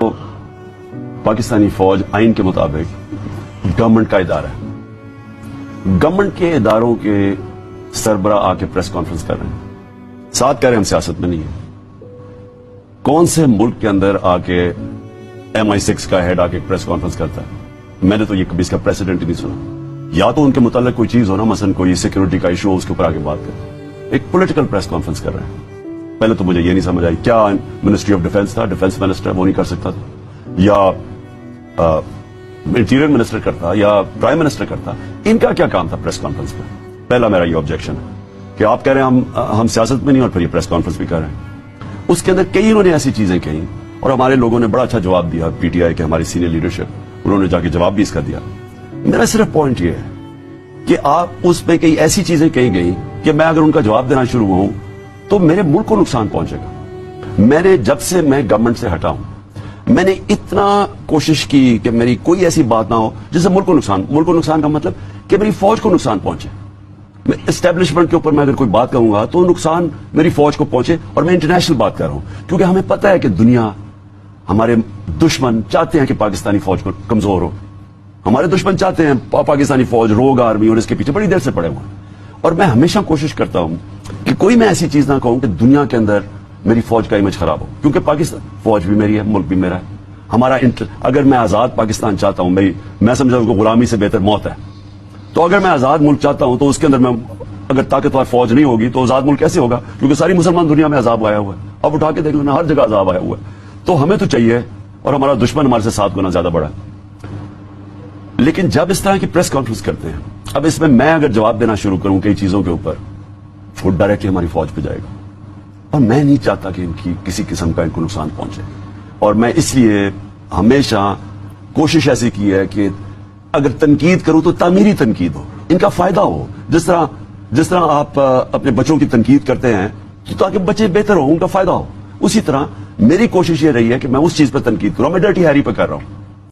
तो पाकिस्तानी फौज आइन के मुताबिक गवर्नमेंट का इदारा है। गवर्नमेंट के इदारों के सरबरा आके प्रेस कॉन्फ्रेंस कर रहे हैं, साथ कह रहे हैं हम सियासत में नहीं है। कौन से मुल्क के अंदर आके MI6 का हेड आके प्रेस कॉन्फ्रेंस करता है? मैंने तो ये कभी इसका प्रेसिडेंट ही नहीं सुना। या तो उनके मुताल्लिक कोई चीज हो ना, मसलन कोई सिक्योरिटी का इशू हो, उसके ऊपर आके बात करें। एक पॉलिटिकल प्रेस कॉन्फ्रेंस कर रहे हैं। पहले तो मुझे ये नहीं समझ आई, क्या मिनिस्ट्री ऑफ डिफेंस था, डिफेंस मिनिस्टर वो नहीं कर सकता था, या इंटीरियर मिनिस्टर करता, या प्राइम मिनिस्टर करता? इनका क्या काम था प्रेस कॉन्फ्रेंस में? पहला मेरा ये ऑब्जेक्शन है कि आप कह रहे हैं हम सियासत में नहीं, और फिर ये प्रेस कॉन्फ्रेंस भी कर रहे हैं। उसके अंदर कई इन्होंने ऐसी चीजें कही और हमारे लोगों ने बड़ा अच्छा जवाब दिया। PTI के हमारी सीनियर लीडरशिप, उन्होंने जाके जवाब भी इसका दिया। मेरा सिर्फ पॉइंट ये है कि आप उसमें कई ऐसी चीजें कही गई कि मैं अगर उनका जवाब देना शुरू हूं तो मेरे मुल्क को नुकसान पहुंचेगा। मैंने जब से मैं गवर्नमेंट से हटा हूं, मैंने इतना कोशिश की कि मेरी कोई ऐसी बात ना हो जिससे मुल्क को नुकसान का मतलब कि मेरी फौज को नुकसान पहुंचे। एस्टेब्लिशमेंट के ऊपर मैं अगर कोई बात कहूंगा तो नुकसान मेरी फौज को पहुंचे। और मैं इंटरनेशनल बात कर रहा हूं क्योंकि हमें पता है कि दुनिया, हमारे दुश्मन चाहते हैं कि पाकिस्तानी फौज को कमजोर हो। हमारे दुश्मन चाहते हैं पाकिस्तानी फौज, रोग आर्मी, और इसके पीछे बड़ी देर से पड़े हुए हैं। और मैं हमेशा कोशिश करता हूं कि कोई मैं ऐसी चीज ना कहूं कि दुनिया के अंदर मेरी फौज का इमेज खराब हो, क्योंकि पाकिस्तान फौज भी मेरी है, मुल्क भी मेरा है। हमारा अगर मैं आजाद पाकिस्तान चाहता हूं, मैं समझता हूं कि गुलामी से बेहतर मौत है, तो अगर मैं आजाद मुल्क चाहता हूं तो उसके अंदर मैं अगर ताकतवर फौज नहीं होगी तो आजाद मुल्क कैसे होगा? क्योंकि सारी मुसलमान दुनिया में अजाब आया हुआ है। अब उठा के देख लेना, हर जगह अजाब आया हुआ है। तो हमें तो चाहिए, और हमारा दुश्मन हमारे से 7 गुना ज्यादा बड़ा है। लेकिन जब इस तरह की प्रेस कॉन्फ्रेंस करते हैं, अब इसमें मैं अगर जवाब देना शुरू करूं कई चीजों के ऊपर, वो डायरेक्टली हमारी फौज पे जाएगा, और मैं नहीं चाहता कि इनकी किसी किस्म का इनको नुकसान पहुंचे। और मैं इसलिए हमेशा कोशिश ऐसी की है कि अगर तनकीद करूं तो तामीरी तनकीद हो, इनका फायदा हो। जिस तरह आप अपने बच्चों की तनकीद करते हैं तो ताकि बच्चे बेहतर हो, उनका फायदा हो, उसी तरह मेरी कोशिश ये रही है कि मैं उस चीज पर तनकीद करूं। मैं डर्टी हैरी पे कर रहा हूं,